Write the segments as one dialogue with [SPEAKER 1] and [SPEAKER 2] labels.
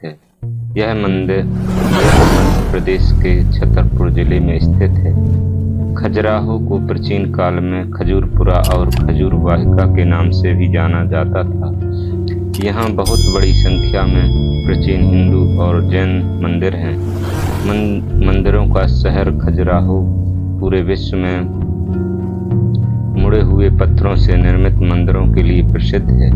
[SPEAKER 1] है। यह मंदिर मध्य प्रदेश के छतरपुर जिले में स्थित है। खजुराहो को प्राचीन काल में खजूरपुरा और खजूर वाहिका के नाम से भी जाना जाता था। यहाँ बहुत बड़ी संख्या में प्राचीन हिंदू और जैन मंदिर हैं। मंदिरों का शहर खजुराहो पूरे विश्व में मुड़े हुए पत्थरों से निर्मित मंदिरों के लिए प्रसिद्ध है।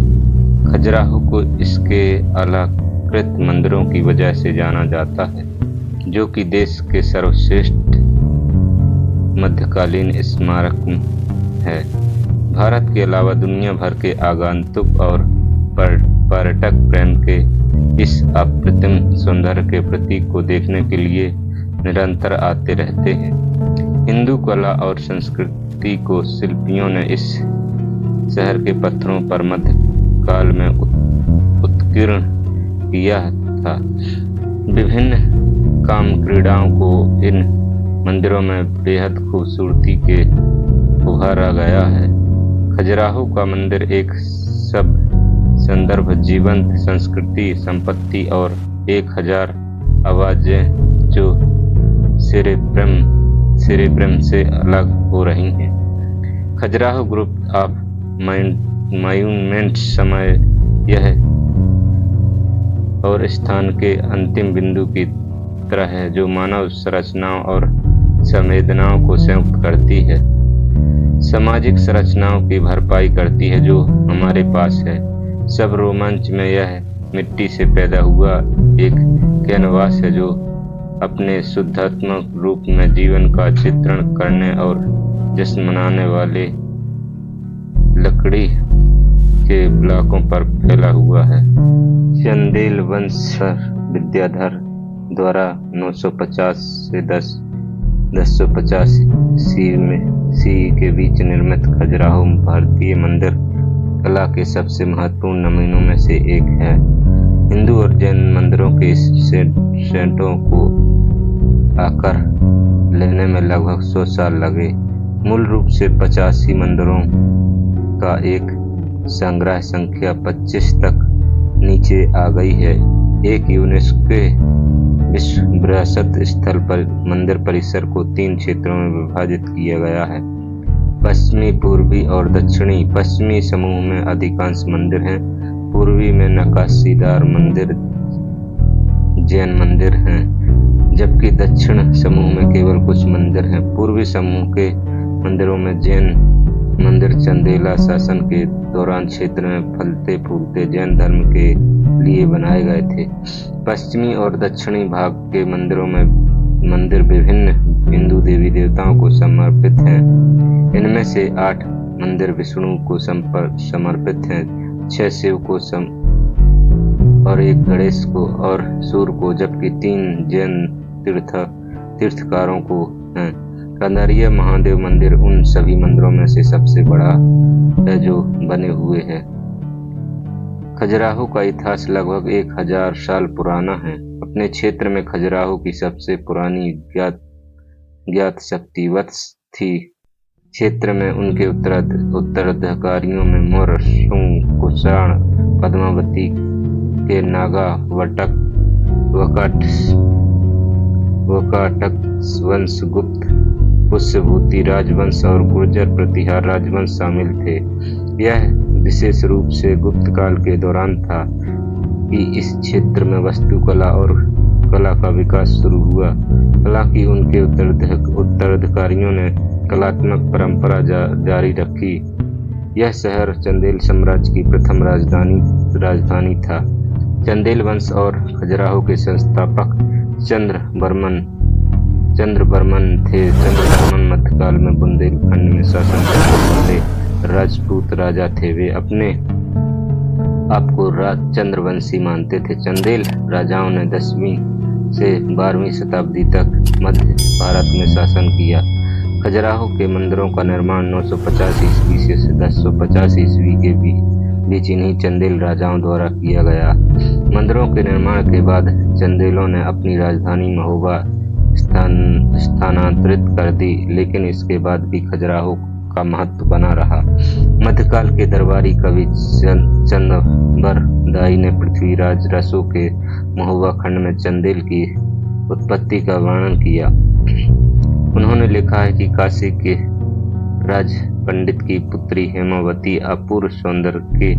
[SPEAKER 1] खजुराहो को इसके अलंकृत मंदिरों की वजह से जाना जाता है, जो कि देश के सर्वश्रेष्ठ मध्यकालीन स्मारक है। भारत के अलावा दुनिया भर के आगंतुक और पर्यटक प्रेम के इस अप्रतिम सौंदर्य के प्रतीक को देखने के लिए निरंतर आते रहते हैं। हिंदू कला और संस्कृति को शिल्पियों ने इस शहर के पत्थरों पर मध्यकाल में उत्कीर्ण किया था। विभिन्न काम क्रीड़ाओं को इन मंदिरों में बेहद खूबसूरती के उभारा गया है। खजुराहो का मंदिर एक सब संदर्भ जीवंत संस्कृति संपत्ति और 1000 आवाजें जो सेरेब्रम से अलग हो रही हैं। खजुराहो ग्रुप ऑफ मॉन्यूमेंट्स समय यह और स्थान के अंतिम बिंदु की तरह है, जो मानव संरचनाओं और संवेदनाओं को संयुक्त करती है, सामाजिक संरचनाओं की भरपाई करती है जो हमारे पास है। सब रोमांच में यह मिट्टी से पैदा हुआ एक कैनवास है, जो अपने शुद्धात्मक रूप में जीवन का चित्रण करने और जश्न मनाने वाले लकड़ी के ब्लॉकों पर फैला हुआ है। चंदेल वंश विद्याधर द्वारा 950 से 1050 ईस्वी के बीच निर्मित खजुराहो भारतीय मंदिर कला के सबसे महत्वपूर्ण नमूनों में से एक है। हिंदू और जैन मंदिरों के सेटों को आकार लेने में लगभग 100 साल लगे। मूल रूप से 85 मंदिरों का एक संग्रह संख्या 25 तक नीचे आ गई है। एक यूनेस्को विश्व विरासत स्थल पर मंदिर परिसर को 3 क्षेत्रों में विभाजित किया गया है। पश्चिमी, पूर्वी और दक्षिणी। पश्चिमी समूह में अधिकांश मंदिर हैं। पूर्वी में नक्काशीदार मंदिर जैन मंदिर हैं, जबकि दक्षिण समूह में केवल कुछ मंदिर हैं। पूर्वी समूह के मंदिरों में जैन मंदिर चंदेला शासन के दौरान क्षेत्र में फलते फूलते जैन धर्म के लिए बनाए गए थे। पश्चिमी और दक्षिणी भाग के मंदिरों में मंदिर विभिन्न हिंदू देवी देवताओं को समर्पित हैं। इनमें से 8 मंदिर विष्णु को समर्पित हैं, 6 शिव को और 1 गणेश को और सूर्य को, जबकि 3 जैन तीर्थकारों को हैं। कंदारिया महादेव मंदिर उन सभी मंदिरों में से सबसे बड़ा है जो बने हुए हैं। खजुराहो का इतिहास लगभग 1000 साल पुराना है। अपने क्षेत्र में खजुराहो की सबसे पुरानी ज्ञात शक्ति वत्स थी। क्षेत्र में उनके उत्तराधिकारियों में मौर्य, शुंग, कुषाण, पद्मावती के नागा, वकाटक वंश, गुप्त, पुष्यभूति राजवंश और गुर्जर प्रतिहार राजवंश शामिल थे। यह विशेष रूप से गुप्त काल के दौरान था कि इस क्षेत्र में वास्तुकला और कला का विकास शुरू हुआ। हालांकि उनके उत्तराधिकारियों ने कलात्मक परंपरा जारी रखी। यह शहर चंदेल साम्राज्य की प्रथम राजधानी था। चंदेल वंश और खजुराहो के संस्थापक चंद्रवर्मन थे। चंद्रवर्मन मध्यकाल में बुंदेलखंड में शासन करने वाले राजपूत राजा थे। वे अपने आप को चंद्रवंशी मानते थे। चंदेल राजाओं ने 10वीं से 12वीं शताब्दी तक मध्य भारत में शासन किया। खजुराहो के मंदिरों का निर्माण 950 ईस्वी से 1050 ईस्वी के बीच इन्हीं चंदेल राजाओं द्वारा किया गया। मंदिरों के निर्माण के बाद चंदेलों ने अपनी राजधानी महोबा स्थानांतरित कर दी, लेकिन इसके बाद भी खजुराहो का महत्व बना रहा। मध्यकाल के दरबारी कवि चंदबर दाई ने पृथ्वीराज रसो के महुआ खंड में चंदेल की उत्पत्ति का वर्णन किया। उन्होंने लिखा है कि काशी के राज पंडित की पुत्री हेमावती अपूर्व सौंदर्य की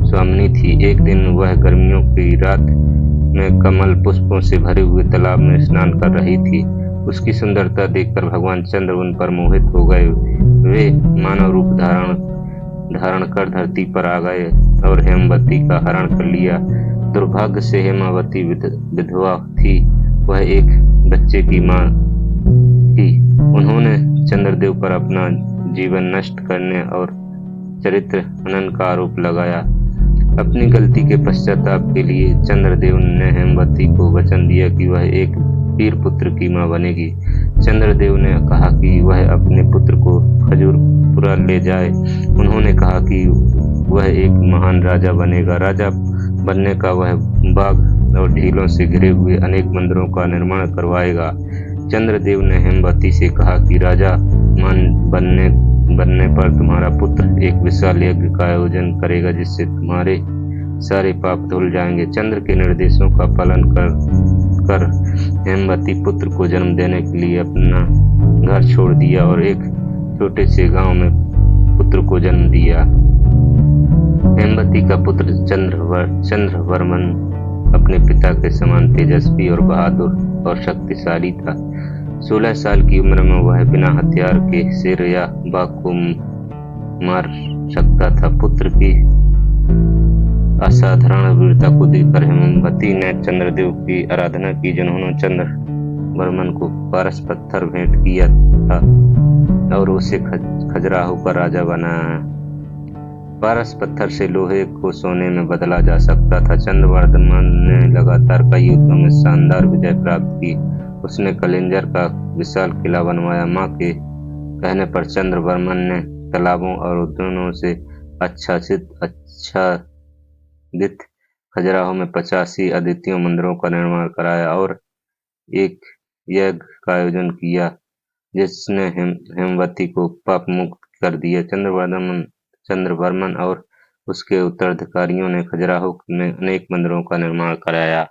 [SPEAKER 1] स्वामिनी थी। एक दिन वह गर्मियों की रात में कमल पुष्पों से भरे हुए तालाब में स्नान कर रही थी। उसकी सुंदरता देखकर भगवान चंद्र उन पर मोहित हो गए। वे मानव रूप धारण कर धरती पर आ गए और हेमवती का हरण कर लिया। दुर्भाग्य से हेमावती विधवा थी। वह एक बच्चे की मां थी। उन्होंने चंद्रदेव पर अपना जीवन नष्ट करने और चरित्र हनन का आरोप लगाया। अपनी गलती के पश्चाताप के लिए चंद्रदेव ने हेमवती को वचन दिया कि वह एक वीर पुत्र की मां बनेगी। चंद्रदेव ने कहा कि वह अपने पुत्र को खजूरपुरा ले जाए। उन्होंने कहा कि वह एक महान राजा बनेगा। राजा बनने का वह बाग और झीलों से घिरे हुए अनेक मंदिरों का निर्माण करवाएगा। चंद्रदेव ने हेमवती से कहा कि राजा बनने पर तुम्हारा पुत्र एक विशाल यज्ञ का आयोजन करेगा, जिससे तुम्हारे सारे पाप धुल जाएंगे। चंद्र के निर्देशों का पालन कर हेमवती पुत्र को जन्म देने के लिए अपना घर छोड़ दिया और एक छोटे से गांव में पुत्र को जन्म दिया। हेमवती का पुत्र चंद्रवर्मन अपने पिता के समान तेजस्वी और बहादुर और शक्तिशाली था। 16 साल की उम्र में वह बिना हथियार के शेर या बाघ को मार सकता था। पुत्र की असाधारण वीरता को देखकर हेमवती ने चंद्रदेव की आराधना की, जिन्होंने चंद्रवर्मन को पारस पत्थर भेंट किया था और उसे खजुराहो का राजा बनाया। पारस पत्थर से लोहे को सोने में बदला जा सकता था। चंद्रवर्मन ने लगातार कई युद्धों में शानदार विजय प्राप्त की। उसने कलिंजर का विशाल किला बनवाया। मां के कहने पर चंद्रवर्मन ने तालाबों और उद्यानों से आच्छादित खजुराहो में 85 अद्वितीय मंदिरों का निर्माण कराया और एक यज्ञ का आयोजन किया, जिसने हेमवती को पाप मुक्त कर दिया। चंद्रवर्मन और उसके उत्तराधिकारियों ने खजुराहो में अनेक मंदिरों का निर्माण कराया।